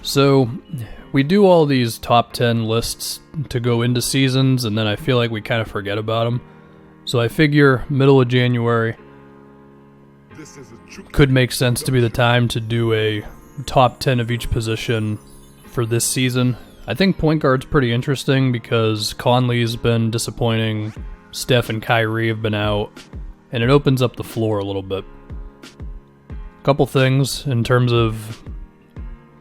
So, we do all these top 10 lists to go into seasons, and then I feel like we kind of forget about them. So I figure middle of January could make sense to be the time to do a top 10 of each position for this season. I think point guard's pretty interesting because Conley's been disappointing, Steph and Kyrie have been out, and it opens up the floor a little bit. A couple things in terms of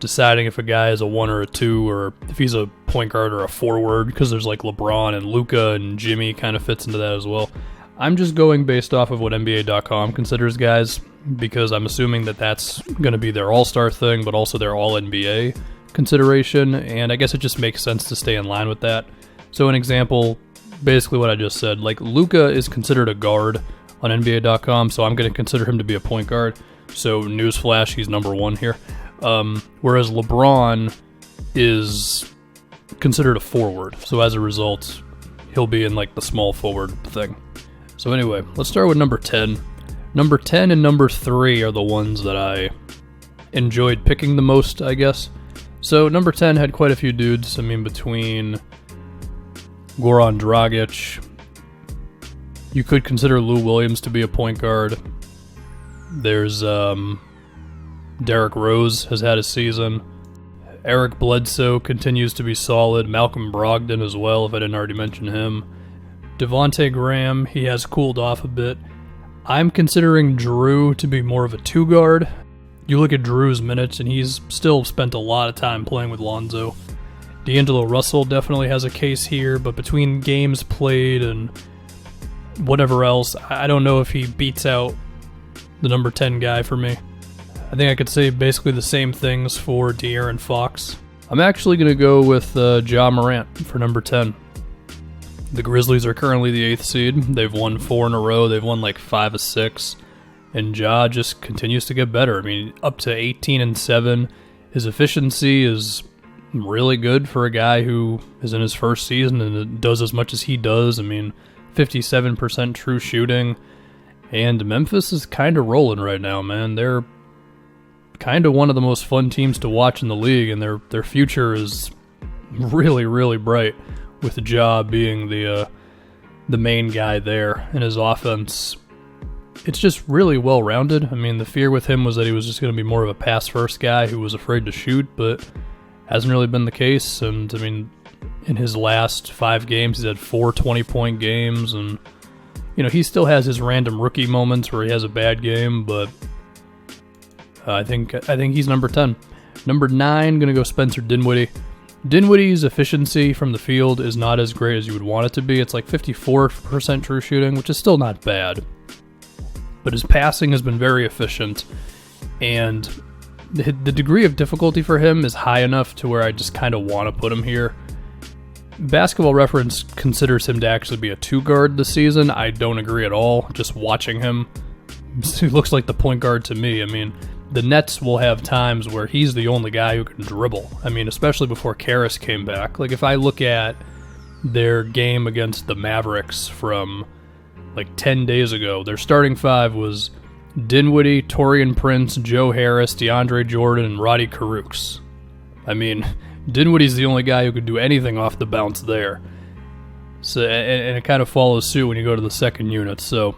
deciding if a guy is a 1 or a 2, or if he's a point guard or a forward, because there's like LeBron and Luka and Jimmy kind of fits into that as well. I'm just going based off of what NBA.com considers guys, because I'm assuming that that's going to be their all-star thing, but also their all-NBA consideration, and I guess it just makes sense to stay in line with that. So an example, basically what I just said, like Luka is considered a guard on NBA.com, so I'm going to consider him to be a point guard. So newsflash, he's number 1 here. Whereas LeBron is considered a forward, so as a result, he'll be in like the small forward thing. So anyway, let's start with number 10. Number 10 and number 3 are the ones that I enjoyed picking the most, I guess. So number 10 had quite a few dudes. I mean, between Goran Dragic, you could consider Lou Williams to be a point guard. There's Derrick Rose has had a season. Eric Bledsoe continues to be solid. Malcolm Brogdon as well, if I didn't already mention him. Devontae Graham, he has cooled off a bit. I'm considering Drew to be more of a 2 guard. You look at Drew's minutes, and he's still spent a lot of time playing with Lonzo. D'Angelo Russell definitely has a case here, but between games played and whatever else, I don't know if he beats out the number 10 guy for me. I think I could say basically the same things for De'Aaron Fox. I'm actually going to go with Ja Morant for number 10. The Grizzlies are currently the 8th seed. They've won 4 in a row. They've won like 5 of 6. And Ja just continues to get better. I mean, up to 18-7. His efficiency is really good for a guy who is in his first season and does as much as he does. I mean, 57% true shooting. And Memphis is kind of rolling right now, man. They're kind of one of the most fun teams to watch in the league, and their future is really, really bright, with Ja being the main guy there. And his offense, it's just really well-rounded. I mean, the fear with him was that he was just going to be more of a pass-first guy who was afraid to shoot, but hasn't really been the case. And, I mean, in his last 5 games, he's had 4 20-point games, and, you know, he still has his random rookie moments where he has a bad game, but I think he's number 10. Number 9, going to go Spencer Dinwiddie. Dinwiddie's efficiency from the field is not as great as you would want it to be. It's like 54% true shooting, which is still not bad. But his passing has been very efficient, and the degree of difficulty for him is high enough to where I just kind of want to put him here. Basketball Reference considers him to actually be a 2 guard this season. I don't agree at all. Just watching him, he looks like the point guard to me. I mean, the Nets will have times where he's the only guy who can dribble. I mean, especially before Karras came back. Like, if I look at their game against the Mavericks from like 10 days ago, their starting 5 was Dinwiddie, Taurean Prince, Joe Harris, DeAndre Jordan, and Roddy Karooks. I mean, Dinwiddie's the only guy who could do anything off the bounce there. So, and it kind of follows suit when you go to the second unit. So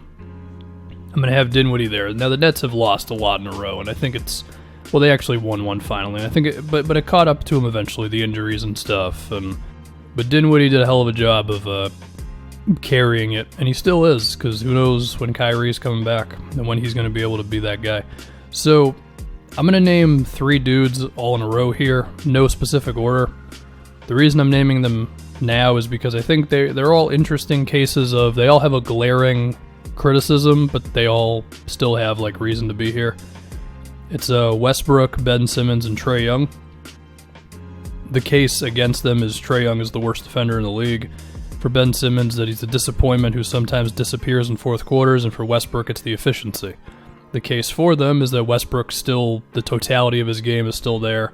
I'm going to have Dinwiddie there. Now, the Nets have lost a lot in a row, and I think it's, well, they actually won one finally. I think but it caught up to them eventually, the injuries and stuff. But Dinwiddie did a hell of a job of carrying it, and he still is, because who knows when Kyrie's coming back and when he's going to be able to be that guy. So I'm going to name 3 dudes all in a row here, no specific order. The reason I'm naming them now is because I think they're all interesting cases of, they all have a glaring criticism, but they all still have like reason to be here. It's Westbrook, Ben Simmons, and Trae Young. The case against them is Trae Young is the worst defender in the league. For Ben Simmons, that he's a disappointment who sometimes disappears in fourth quarters, and for Westbrook, it's the efficiency. The case for them is that Westbrook still, the totality of his game is still there.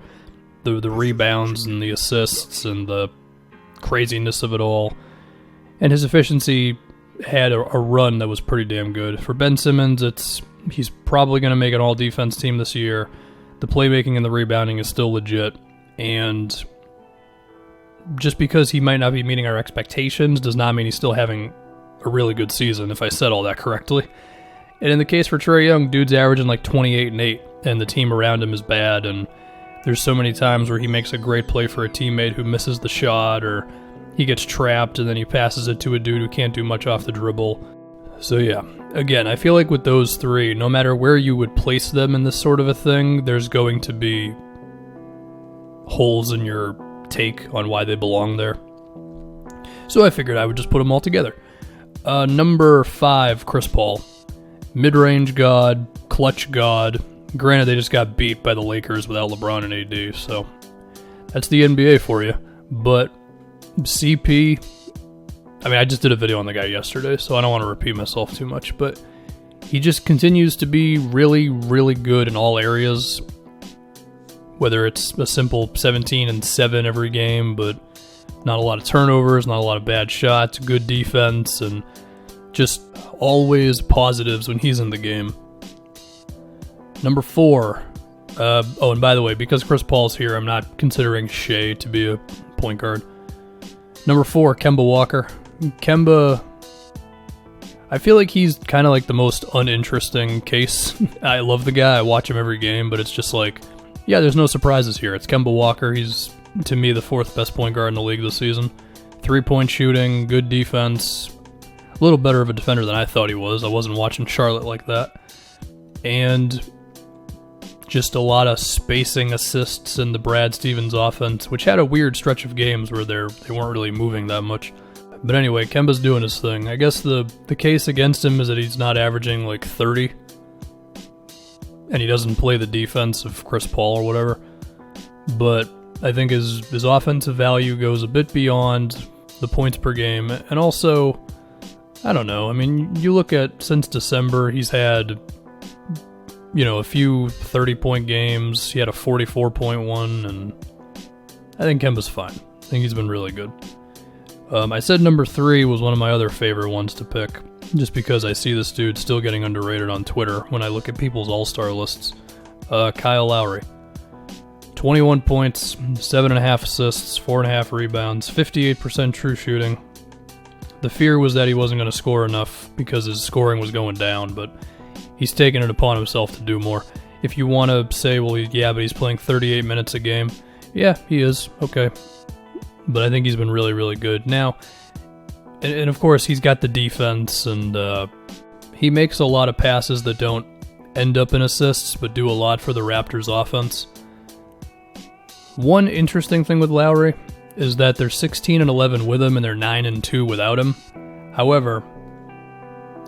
The rebounds and the assists and the craziness of it all. And his efficiency had a run that was pretty damn good. For Ben Simmons, he's probably going to make an all-defense team this year. The playmaking and the rebounding is still legit. And just because he might not be meeting our expectations does not mean he's still having a really good season, if I said all that correctly. And in the case for Trae Young, dude's averaging like 28 and 8, and the team around him is bad, and there's so many times where he makes a great play for a teammate who misses the shot, or he gets trapped and then he passes it to a dude who can't do much off the dribble. So yeah, again, I feel like with those three, no matter where you would place them in this sort of a thing, there's going to be holes in your take on why they belong there. So I figured I would just put them all together. Number 5, Chris Paul. Mid-range god, clutch god. Granted, they just got beat by the Lakers without LeBron and AD, so that's the NBA for you. But CP, I mean, I just did a video on the guy yesterday, so I don't want to repeat myself too much, but he just continues to be really, really good in all areas. Whether it's a simple 17 and 7 every game, but not a lot of turnovers, not a lot of bad shots, good defense, and just always positives when he's in the game. Number 4. And by the way, because Chris Paul's here, I'm not considering Shea to be a point guard. Number 4, Kemba Walker. Kemba, I feel like he's kind of like the most uninteresting case. I love the guy. I watch him every game, but it's just like, yeah, there's no surprises here. It's Kemba Walker. He's, to me, the 4th best point guard in the league this season. 3-point shooting, good defense. A little better of a defender than I thought he was. I wasn't watching Charlotte like that. And just a lot of spacing assists in the Brad Stevens offense, which had a weird stretch of games where they weren't really moving that much. But anyway, Kemba's doing his thing. I guess the case against him is that he's not averaging like 30. And he doesn't play the defense of Chris Paul or whatever. But I think his offensive value goes a bit beyond the points per game. And also, I don't know. I mean, you look at since December, he's had, a few 30-point games. He had a 44.1, and I think Kemba's fine. I think he's been really good. I said number 3 was one of my other favorite ones to pick, just because I see this dude still getting underrated on Twitter when I look at people's all-star lists. Kyle Lowry. 21 points, 7.5 assists, 4.5 rebounds, 58% true shooting. The fear was that he wasn't going to score enough because his scoring was going down, but he's taken it upon himself to do more. If you want to say, well, but he's playing 38 minutes a game. Yeah, he is. Okay. But I think he's been really, really good. Now, and of course, he's got the defense, and he makes a lot of passes that don't end up in assists, but do a lot for the Raptors offense. One interesting thing with Lowry is that they're 16-11 with him, and they're 9-2 without him. However,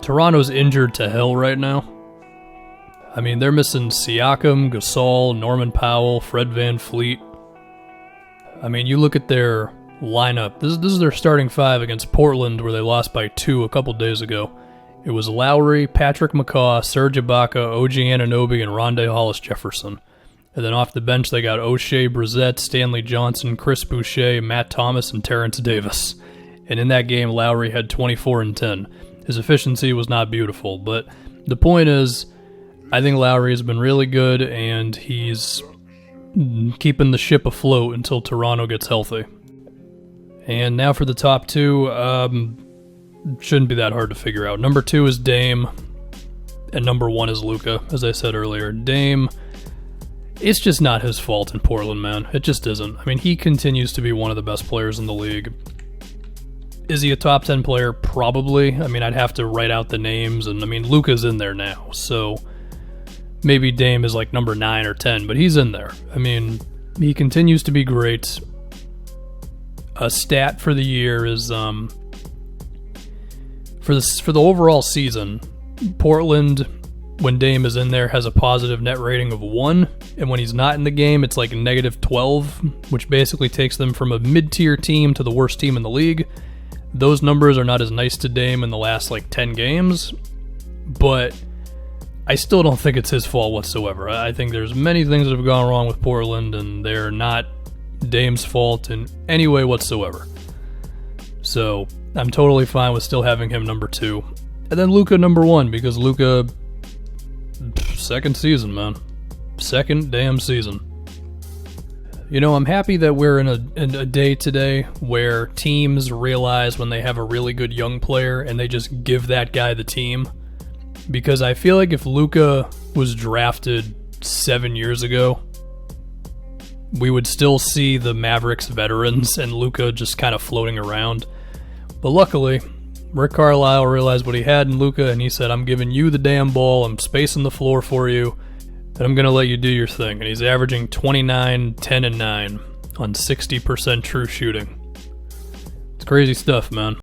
Toronto's injured to hell right now. I mean, they're missing Siakam, Gasol, Norman Powell, Fred VanVleet. I mean, you look at their lineup. This is their starting 5 against Portland, where they lost by 2 a couple days ago. It was Lowry, Patrick McCaw, Serge Ibaka, OG Anunoby, and Rondae Hollis-Jefferson. And then off the bench, they got O'Shea Brissett, Stanley Johnson, Chris Boucher, Matt Thomas, and Terrence Davis. And in that game, Lowry had 24 and 10. His efficiency was not beautiful, but the point is, I think Lowry has been really good, and he's keeping the ship afloat until Toronto gets healthy. And now for the top 2, shouldn't be that hard to figure out. Number 2 is Dame, and number 1 is Luka, as I said earlier. Dame, it's just not his fault in Portland, man. It just isn't. I mean, he continues to be one of the best players in the league. Is he a top 10 player? Probably. I mean, I'd have to write out the names, and I mean, Luka's in there now, so maybe Dame is like number 9 or 10, but he's in there. I mean, he continues to be great. A stat for the year is for the overall season, Portland, when Dame is in there, has a positive net rating of 1, and when he's not in the game, it's like negative 12, which basically takes them from a mid-tier team to the worst team in the league. Those numbers are not as nice to Dame in the last like 10 games, but I still don't think it's his fault whatsoever. I think there's many things that have gone wrong with Portland, and they're not Dame's fault in any way whatsoever. So I'm totally fine with still having him number 2. And then Luka number 1, because Luka, second season, man. Second damn season. You know, I'm happy that we're in a day today where teams realize when they have a really good young player and they just give that guy the team. Because I feel like if Luka was drafted 7 years ago, we would still see the Mavericks veterans and Luka just kind of floating around. But luckily, Rick Carlisle realized what he had in Luka, and he said, I'm giving you the damn ball, I'm spacing the floor for you, and I'm going to let you do your thing. And he's averaging 29, 10, and 9 on 60% true shooting. It's crazy stuff, man.